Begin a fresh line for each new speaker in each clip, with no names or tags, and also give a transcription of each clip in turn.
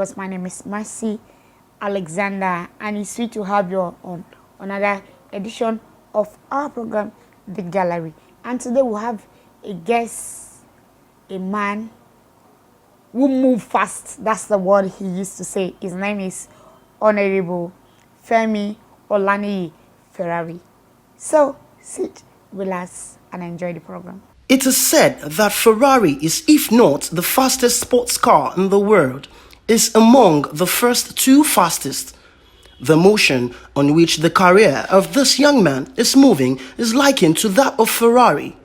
viewers. My name is Mercy Alexander, and it's sweet to have you on another edition of our program, The Gallery. And today we have a guest, a man who move fast. That's the word he used to say. His name is Honorable Femi Olaniyi Ferrari. So sit, relax, and enjoy the program.
It is said that Ferrari is, if not the fastest sports car in the world, is among the first two fastest. The motion on which the career of this young man is moving is likened to that of Ferrari.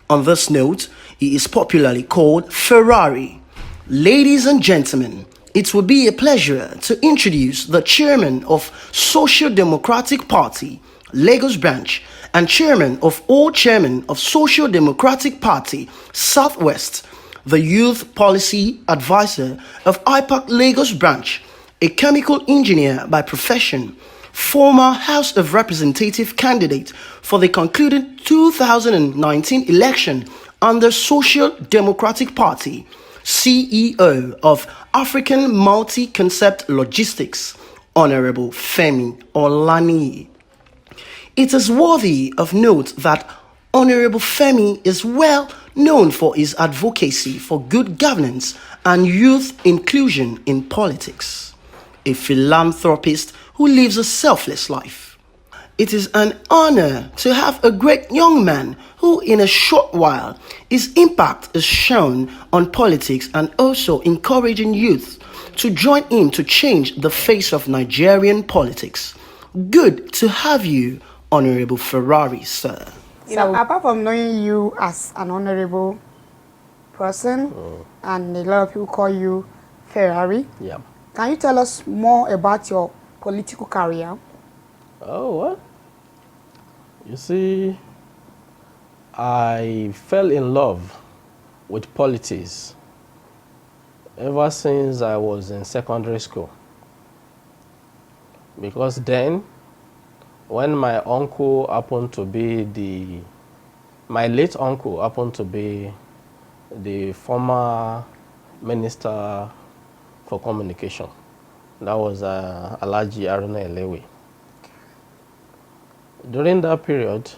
On this note, he is popularly called Ferrari. Ladies and gentlemen, it will be a pleasure to introduce the chairman of Social Democratic Party, Lagos branch, and chairman of all chairmen of Social Democratic Party, Southwest, the youth policy advisor of IPAC Lagos branch, a chemical engineer by profession, former House of Representative candidate for the concluded 2019 election under Social Democratic Party, CEO of African Multi-Concept Logistics, Honorable Femi Olaniyi. It is worthy of note that Honorable Femi is well known for his advocacy for good governance and youth inclusion in politics, a philanthropist who lives a selfless life. It is an honor to have a great young man who in a short while his impact is shown on politics and also encouraging youth to join him to change the face of Nigerian politics. Good to have you, Honorable Ferrari, sir.
So, apart from knowing you as an honorable person, and a lot of people call you Ferrari,
Yeah.
can you tell us more about your political career?
Oh, what? You see, I fell in love with politics ever since I was in secondary school. Because then, when my uncle happened to be my late uncle happened to be the former minister for communication. That was Alhaji Haruna Elewe. During that period,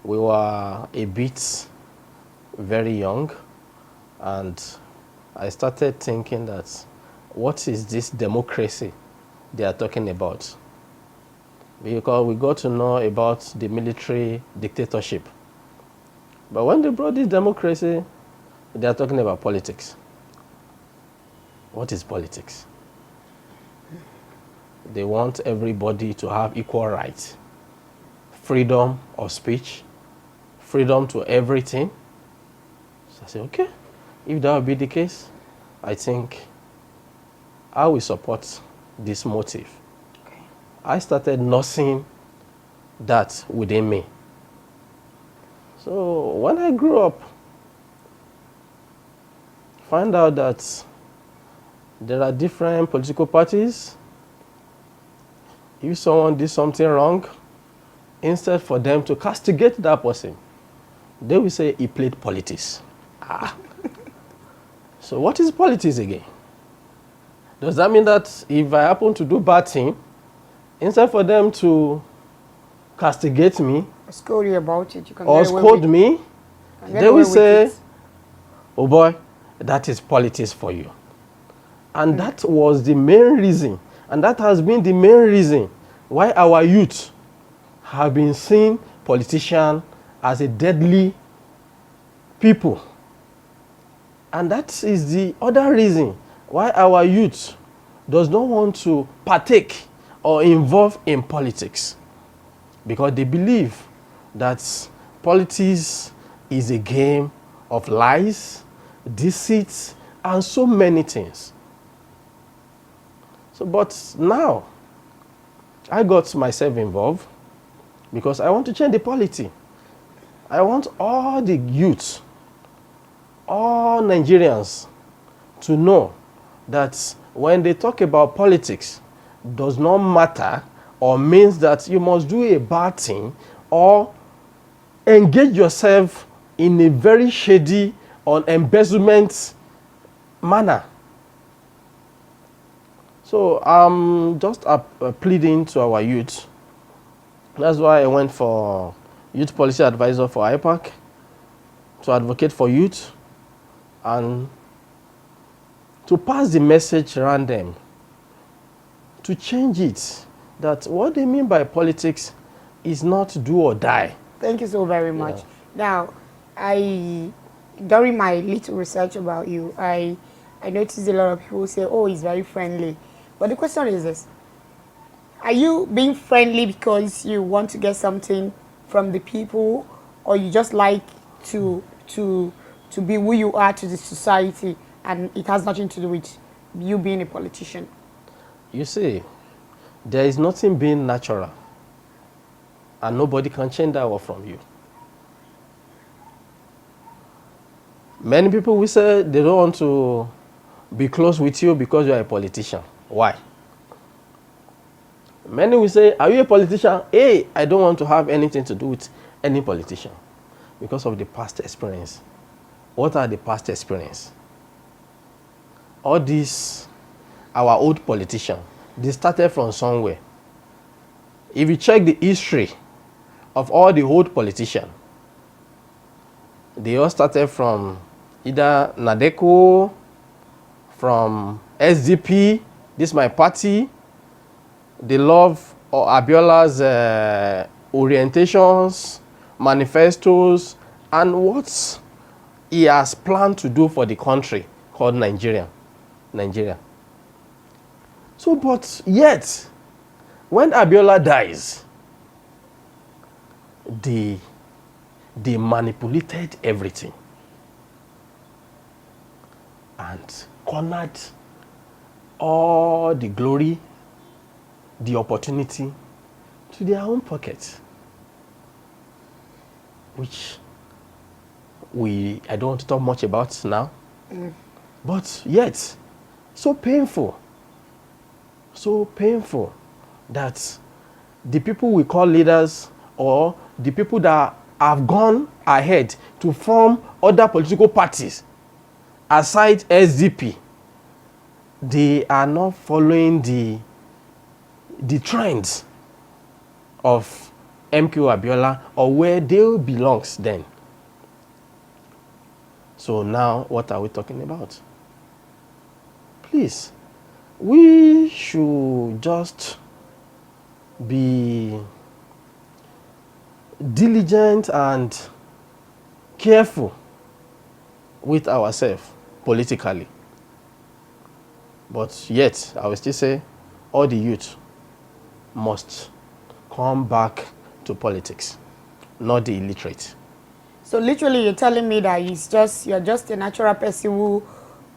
we were a bit very young, and I started thinking that, what is this democracy they are talking about? Because we got to know about the military dictatorship. But when they brought this democracy, they are talking about politics. What is politics? They want everybody to have equal rights, freedom of speech, freedom to everything. So I said, okay, if that will be the case, I think I will support this motive. I started nursing that within me. So when I grew up, find out that there are different political parties. If someone did something wrong, instead for them to castigate that person, they will say he played politics. So what is politics again? Does that mean that if I happen to do bad thing, instead for them to castigate me
Scold you about it. You can
or scold me, they will say, oh boy, that is politics for you. And that was the main reason, and that has been the main reason why our youth have been seeing politicians as a deadly people. And that is the other reason why our youth does not want to partake or involve in politics, because they believe that politics is a game of lies, deceit, and so many things. So, but now, I got myself involved because I want to change the polity. I want all the youth, all Nigerians to know that when they talk about politics, does not matter or means that you must do a bad thing or engage yourself in a very shady or embezzlement manner. So I'm just pleading to our youth. That's why I went for youth policy advisor for IPAC to advocate for youth and to pass the message around them, to change it, that what they mean by politics is not do or die.
Thank you so very much. Now, during my little research about you, I noticed a lot of people say, oh, he's very friendly. But the question is this: are you being friendly because you want to get something from the people, or you just like to be who you are to the society, and it has nothing to do with you being a politician?
You see, there is nothing being natural, and nobody can change that one from you. Many people will say they don't want to be close with you because you are a politician. Why? Many will say, are you a politician? Hey, I don't want to have anything to do with any politician because of the past experience. What are the past experience? All these, our old politicians, they started from somewhere. If you check the history of all the old politicians, they all started from either Nadeko, from SDP, this is my party. They love Abiola's orientations, manifestos, and what he has planned to do for the country called Nigeria. So, but yet, when Abiola dies, they manipulated everything and cornered all the glory, the opportunity to their own pocket, which I don't want to talk much about now. But yet, so painful that the people we call leaders, or the people that have gone ahead to form other political parties aside SDP, they are not following the trends of MQ Abiola or where they belongs then. So now, what are we talking about? Please, we should just be diligent and careful with ourselves politically. But yet, I will still say, all the youth must come back to politics, not the illiterate.
So literally, you're telling me that you're just a natural person who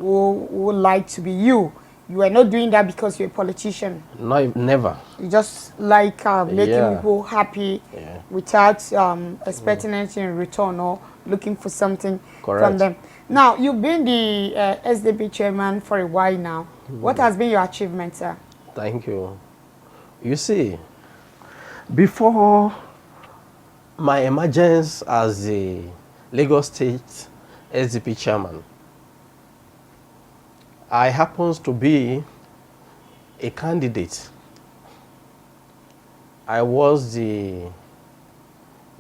would like to be you. You are not doing that because you're a politician.
No, never.
You just like making people happy without expecting anything in return or looking for something from them. Now, you've been the SDP chairman for a while now. What has been your achievement, sir?
Thank you. You see, before my emergence as the Lagos State SDP chairman, I happens to be a candidate. I was the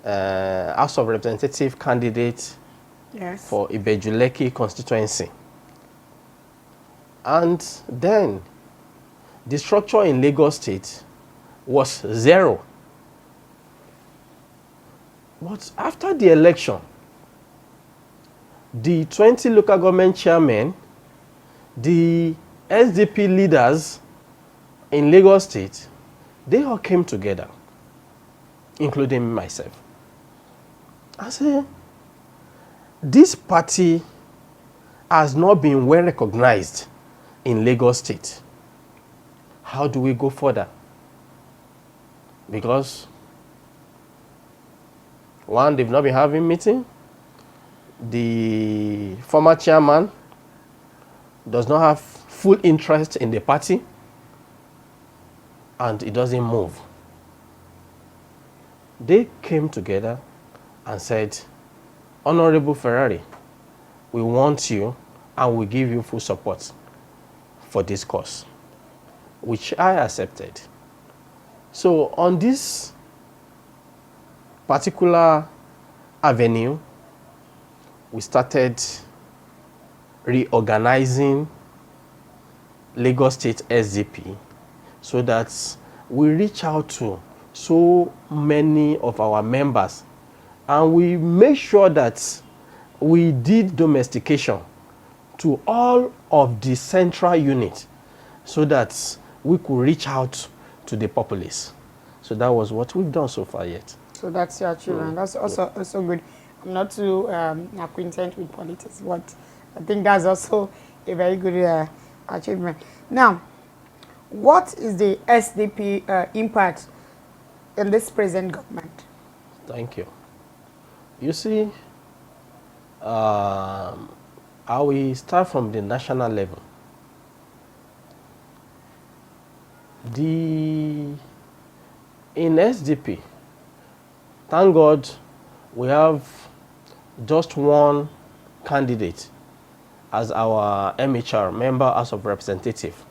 House of Representative candidate for Ibejuleki constituency. And then the structure in Lagos State was zero. But after the election, the 20 local government chairmen, the SDP leaders in Lagos State, they all came together, including myself. I said, this party has not been well recognized in Lagos State. How do we go further? Because one, they've not been having meeting. The former chairman does not have full interest in the party, and it doesn't move. They came together and said, Honorable Ferrari, we want you and we give you full support for this cause. which I accepted. So on this particular avenue, we started reorganizing Lagos State SDP so that we reach out to so many of our members, and we make sure that we did domestication to all of the central units so that we could reach out to the populace. So that was what we've done so far yet.
So that's your achievement. That's also good. I'm not too acquainted with politics, but I think that's also a very good achievement. Now, what is the SDP impact in this present government?
Thank you. You see, I will start from the national level. In SDP, thank God, we have just one candidate as our MHR, Member House of Representative,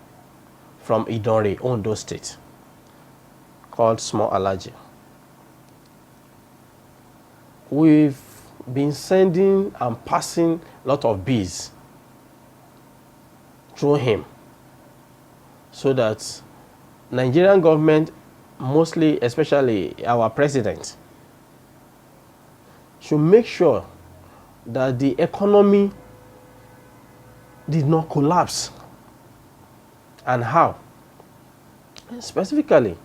from Idonre, Ondo State, called Small Alaji. We've been sending and passing a lot of bills through him so that Nigerian government, mostly, especially our president, should make sure that the economy did not collapse. And how? Specifically,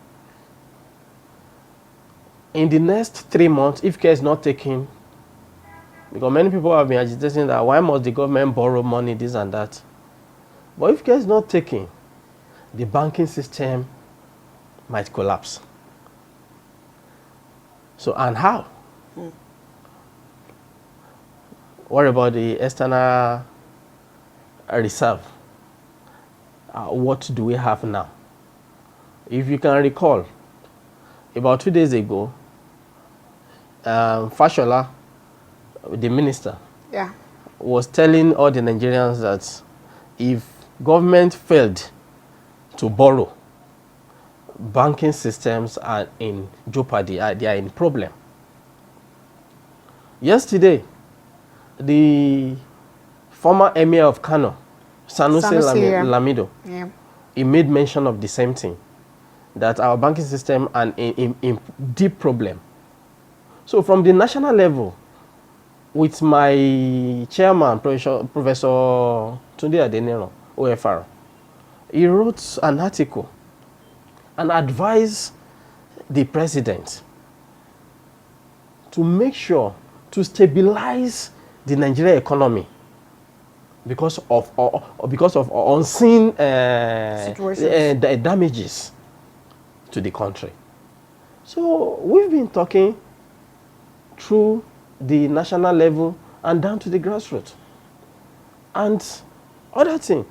in the next 3 months, if care is not taken, because many people have been agitating that why must the government borrow money, this and that. But if care is not taken, the banking system might collapse. So, and how? What about the external reserve? What do we have now? If you can recall, about 2 days ago, Fashola, the minister, was telling all the Nigerians that if government failed to borrow, banking systems are in jeopardy, they are in problem. Yesterday, the former emir of Kano, Sanusi Lamido, he made mention of the same thing, that our banking system are in deep problem. So from the national level, with my chairman, Professor Tunde Adenero, OFR, he wrote an article and advised the president to make sure to stabilize the Nigerian economy because of unseen damages to the country. So we've been talking through the national level and down to the grassroots. And other thing,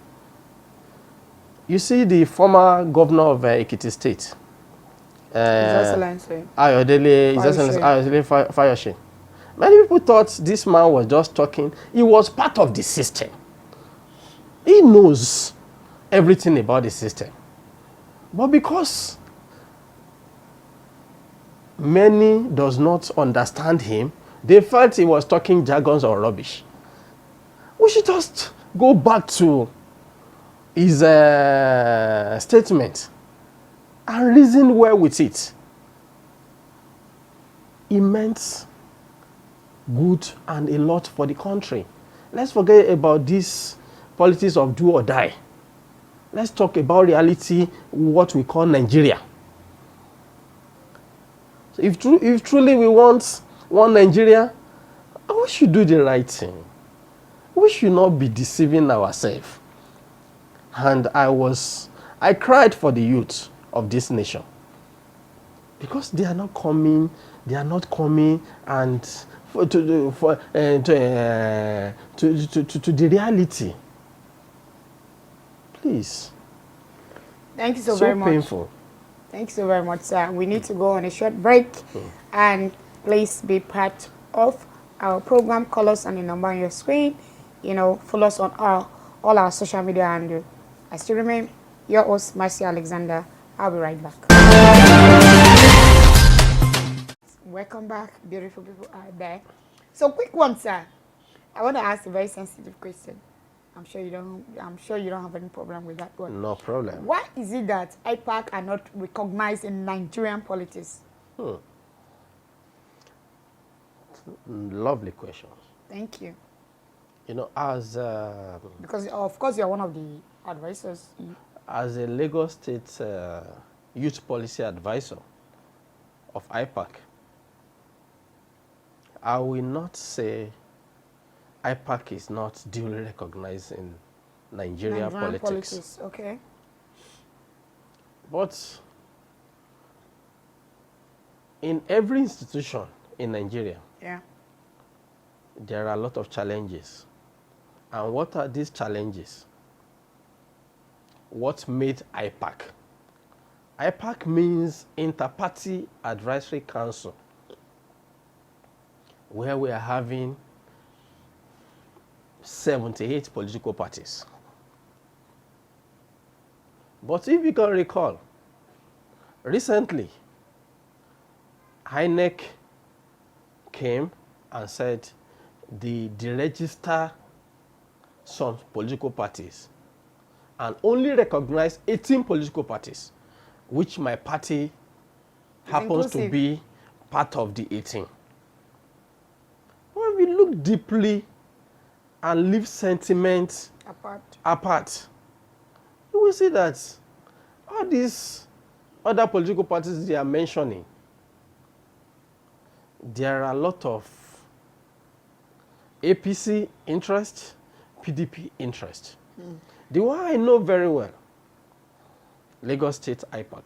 you see the former governor of Ekiti State, His Excellency Fayose. Many people thought this man was just talking. He was part of the system. He knows everything about the system. But because many does not understand him, they felt he was talking jargons or rubbish. We should just go back to his statement and reason well with it. He meant good and a lot for the country. Let's forget about this politics of do or die. Let's talk about reality, what we call Nigeria. So if truly we want one Nigeria, we should do the right thing. We should not be deceiving ourselves. And I cried for the youth of this nation, because they are not coming and to the reality. Please.
Thank you so very much.
Painful.
Thank you so very much, sir. We need to go on a short break, and please be part of our program. Call us on the number on your screen. Follow us on all our social media, and I still remain your host, Marcia Alexander. I'll be right back. Welcome back, beautiful people out there. So, quick one, sir. I want to ask a very sensitive question. I'm sure you don't have any problem with that one.
No problem.
Why is it that IPAC are not recognized in Nigerian politics?
Lovely questions.
Thank you.
You know, as
Because of course you're one of the advisors.
as a Lagos State youth policy advisor of IPAC, I will not say IPAC is not duly recognized in Nigerian politics.
Okay.
But in every institution in Nigeria,
Yeah.
there are a lot of challenges. And what are these challenges? What made IPAC? IPAC means Inter-Party Advisory Council, where we are having 78 political parties. But if you can recall, recently, INEC came and said they deregister some political parties and only recognize 18 political parties, which my party happens to be part of the 18. When we look deeply and leave sentiment apart, you will see that all these other political parties they are mentioning, there are a lot of APC interest, PDP interest. The one I know very well, Lagos State IPAC.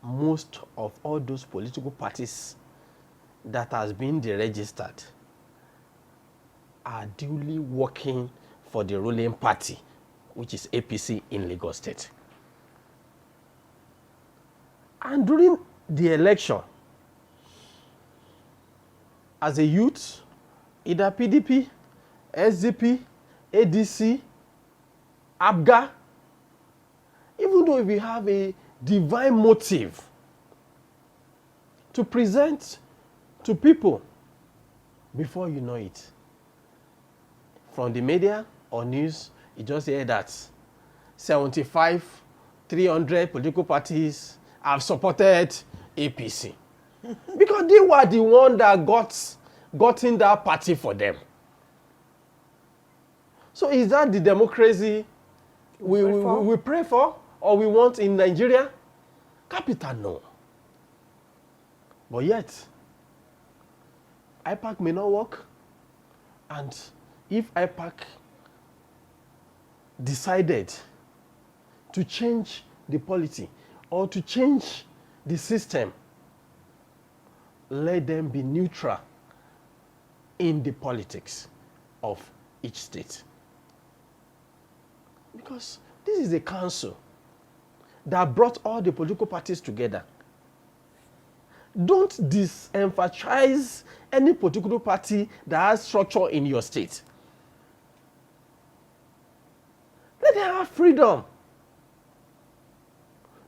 Most of all those political parties that has been deregistered are duly working for the ruling party, which is APC in Lagos State. And during the election, as a youth, either PDP, SDP, ADC, ABGA, even though we have a divine motive to present to people, before you know it, from the media or news, you just hear that 75, 300 political parties have supported APC. Because they were the one that got in that party for them. So is that the democracy we pray for or we want in Nigeria? Capital no. But yet, IPAC may not work. And if IPAC decided to change the polity or to change the system, let them be neutral in the politics of each state. Because this is a council that brought all the political parties together. Don't disemphasize any political party that has structure in your state. Let them have freedom.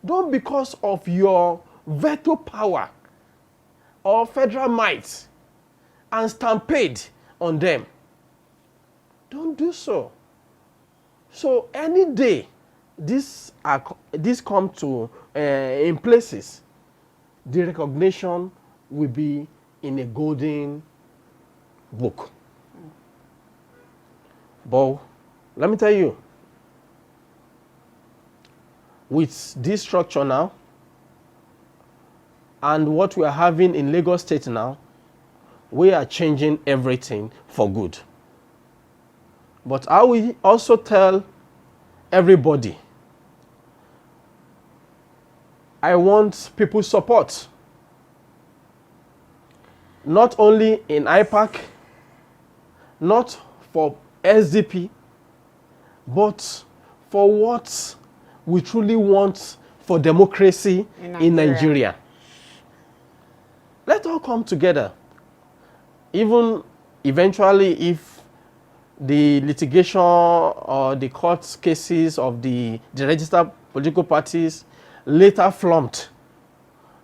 Don't, because of your veto power or federal might, and stampede on them. Don't do so. So any day this come to in places, the recognition will be in a golden book. But let me tell you, with this structure now, and what we are having in Lagos State now, we are changing everything for good. But I will also tell everybody, I want people's support. Not only in IPAC, not for SDP, but for what we truly want for democracy in Nigeria. Let's all come together. Even eventually, if the litigation or the court cases of the registered political parties later flunked.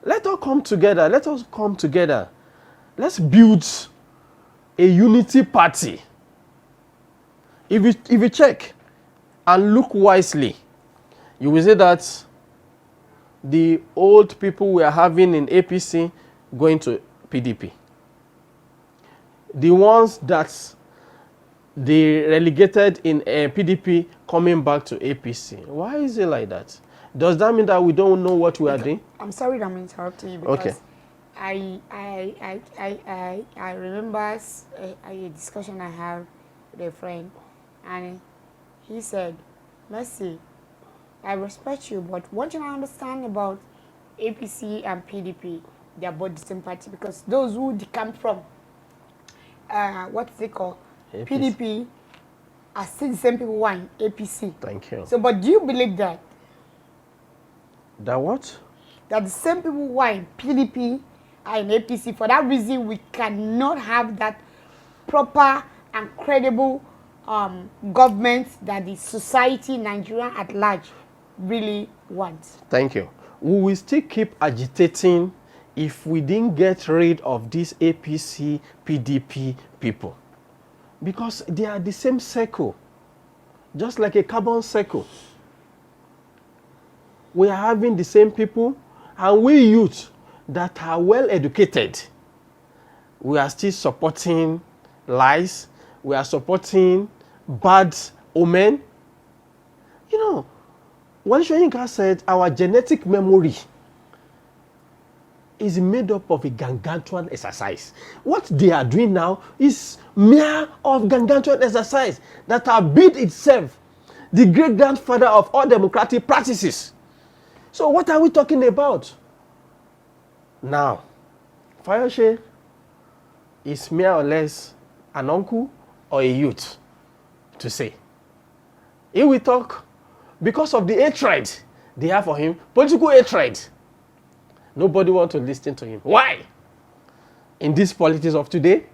Let us come together. Let us come together. Let's build a unity party. If you check and look wisely, you will see that the old people we are having in APC going to PDP. The ones that they relegated in PDP coming back to APC. Why is it like that? Does that mean that we don't know what we are doing?
I'm sorry that I'm interrupting you because
Okay.
I remember a discussion I have with a friend, and he said, Mercy, I respect you, but one thing I understand about APC and PDP, they are both the same party, because those who come from what's it called?
APC.
PDP are still the same people who are in APC.
Thank you.
So, but do you believe that?
That what?
That the same people who are in PDP are in APC. For that reason, we cannot have that proper and credible government that the society, Nigeria at large, really wants.
Thank you. We will still keep agitating if we didn't get rid of these APC, PDP people. Because they are the same circle. Just like a carbon circle. We are having the same people, and we youth that are well educated, we are still supporting lies, we are supporting bad omen. You know, what Shoyinka said, our genetic memory is made up of a gargantuan exercise. What they are doing now is mere of gargantuan exercise that are built itself the great-grandfather of all democratic practices. So what are we talking about? Now, Fayose is more or less an uncle or a youth to say. If we talk, because of the hatred they have for him, political hatred, nobody wants to listen to him. Why? In this politics of today,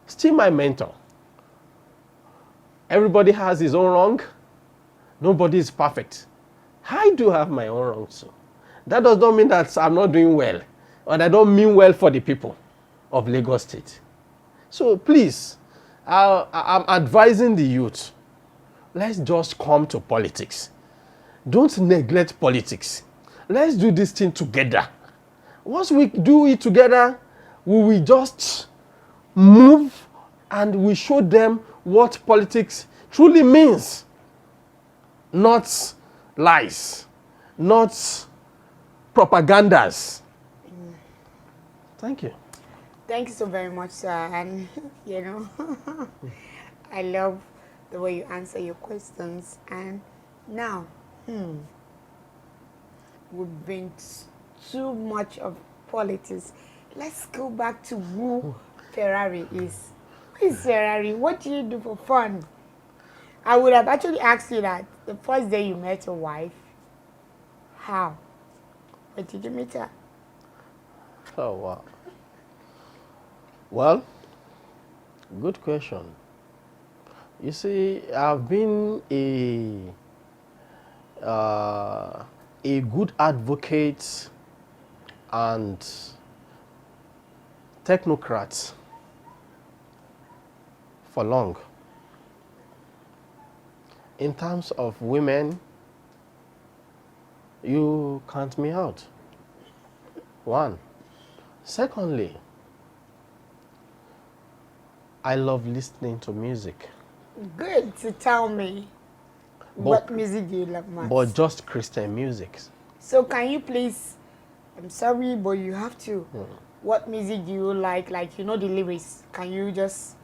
still my mentor. Everybody has his own wrong. Nobody is perfect. I do have my own wrongs too. That does not mean that I'm not doing well, or that I don't mean well for the people of Lagos State. So please, I'm advising the youth, let's just come to politics. Don't neglect politics. Let's do this thing together. Once we do it together, we will just move and we show them what politics truly means. Not lies, not propagandas. Thank you.
Thank you so very much, sir. And, you know, I love the way you answer your questions. And now, we've been too much of politics. Let's go back to who Ferrari is. Who is Ferrari? What do you do for fun? I would have actually asked you that the first day you met your wife. How? Where did you meet her?
Oh, wow. Well, good question. You see, I've been a good advocate and technocrat for long. In terms of women, you count me out. One. Secondly, I love listening to music.
Good to tell me. What music do you love most?
But just Christian music.
So can you please, I'm sorry, but you have to. What music do you like? Like, you know the lyrics. Can you just,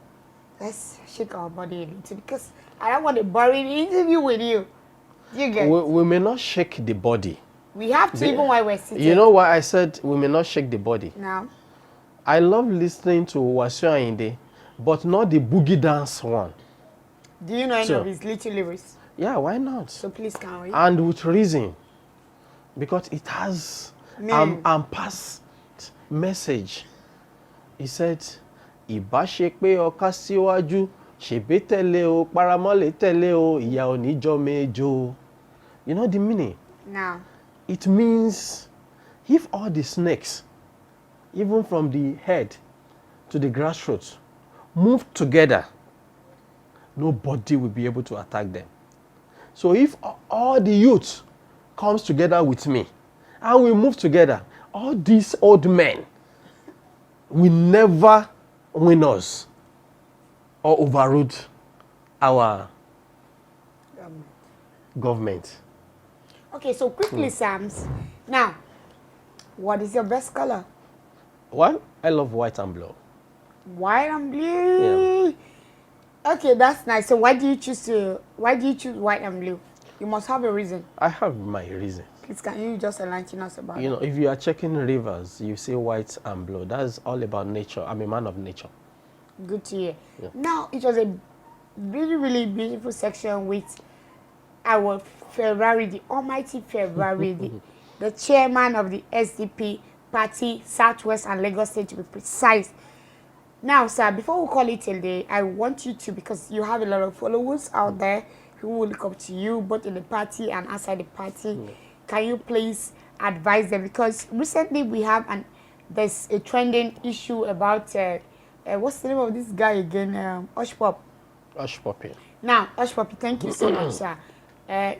let's shake our body a little, because I don't want a boring interview with you. You get
We may not shake the body.
We have to, even while we're sitting.
You know why I said we may not shake the body?
Now?
I love listening to Wasiu Ayinde, but not the boogie dance one.
Do you know any of his little lyrics?
Yeah, why not?
So please, can we?
And with reason. Because it has past message. He said, Ìbáṣepé ọ̀ka síwájú Ṣèbé tẹ̀lé o, paramọ́lẹ̀ tẹ̀lé o, ìyá oníjọ́ méjò. You know the meaning?
Now.
It means if all the snakes, even from the head to the grassroots, move together, nobody will be able to attack them. So if all the youth comes together with me and we move together, all these old men will never win us or override our government.
Okay, so quickly, Sams. Now, what is your best color?
Well, I love white and blue.
White and blue. Yeah. Okay, that's nice. So why do you choose white and blue? You must have a reason.
I have my reason.
Please, can you just enlighten us about
You know, if you are checking rivers, you see white and blue. That's all about nature. I'm a man of nature.
Good to hear.
Yeah.
Now, it was a really, really beautiful section with our Ferrari, the almighty Ferrari, the chairman of the SDP party, Southwest and Lagos State to be precise. Now, sir, before we call it a day, I want you to, because you have a lot of followers out there who will look up to you, both in the party and outside the party. Can you please advise them? Because recently we have there's a trending issue about, what's the name of this guy again? Hush Pop.
Hush Puppy.
Now, Hush Puppy, thank you so much, sir.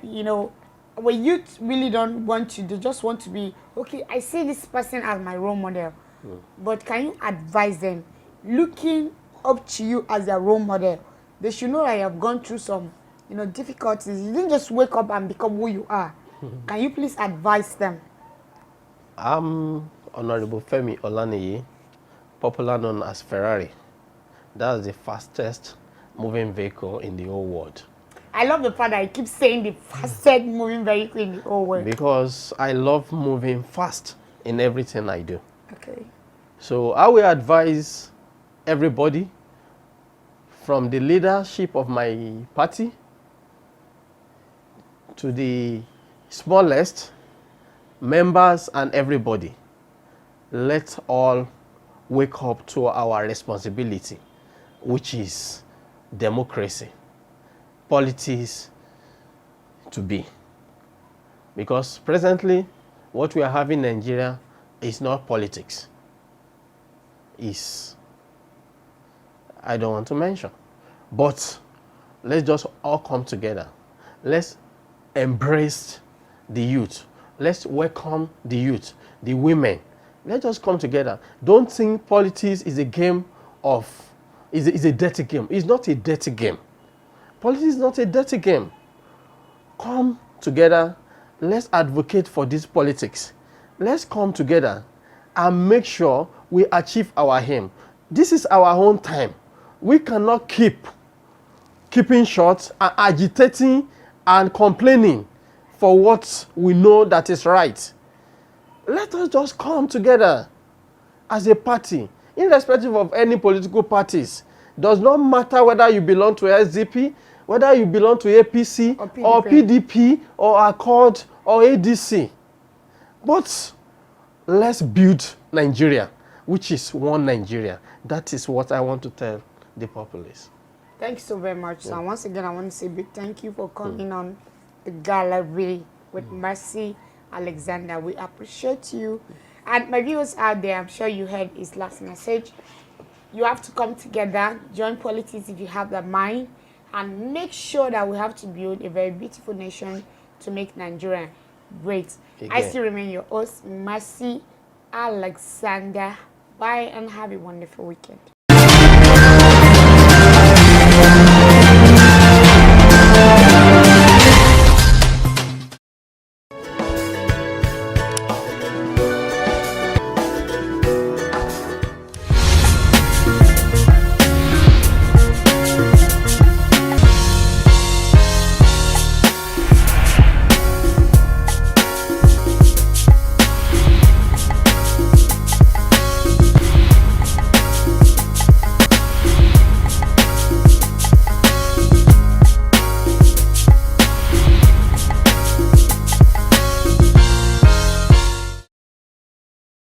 You know, when youth really don't want to, they just want to be, okay, I see this person as my role model. But can you advise them, looking up to you as their role model, they should know that you have gone through some, difficulties. You didn't just wake up and become who you are. Can you please advise them?
I'm Honorable Femi Olaniyi, popular known as Ferrari. That's the fastest moving vehicle in the whole world.
I love the fact that I keep saying the fastest moving vehicle in the whole world.
Because I love moving fast in everything I do.
Okay.
So I will advise everybody, from the leadership of my party to the smallest members and everybody, let's all wake up to our responsibility, which is democracy, politics to be. Because presently, what we are having in Nigeria is not politics. I don't want to mention. But let's just all come together. Let's embrace the youth. Let's welcome the youth, the women. Let's just come together. Don't think politics is a game is a dirty game. It's not a dirty game. Politics is not a dirty game. Come together. Let's advocate for this politics. Let's come together and make sure we achieve our aim. This is our own time. We cannot keeping short and agitating and complaining for what we know that is right. Let us just come together as a party, irrespective of any political parties. Does not matter whether you belong to SDP, whether you belong to APC or PDP or Accord or ADC. But let's build Nigeria, which is one Nigeria. That is what I want to tell the populace.
Thank you so very much, sir. Once again, I want to say big thank you for coming on the gallery with Mercy Alexander. We appreciate you. And my viewers out there, I'm sure you heard his last message. You have to come together, join politics if you have the mind, and make sure that we have to build a very beautiful nation to make Nigeria great. Again. I still remain your host, Mercy Alexander. Bye and have a wonderful weekend.